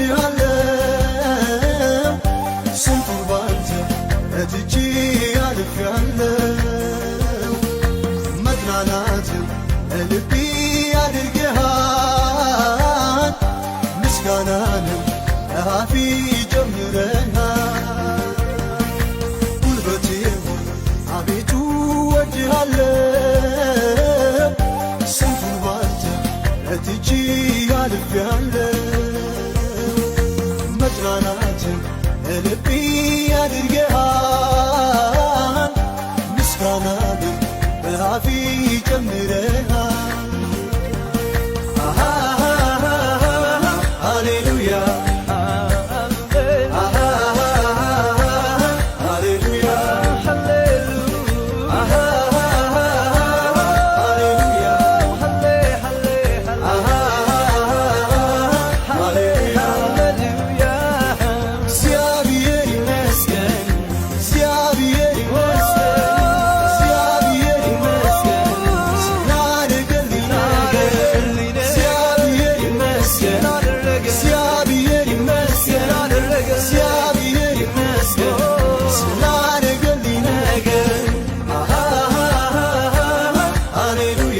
ወድሃለው ስንቱን ባንተ እትቼ አልፌያለው መጽናናትን ለልቤ አድርገሃል ምስጋናንም ለአፌ ጨምረሃል ጉልበቴ ሆይ አቤቱ ወድሃለው ስንቱን ባንተ እትቼ አልፌያለው መጽናናትን ለልቤ አድርገሃል ምስጋናንም በአፌ ጨምረሃል ሃሌሉያ Hallelujah.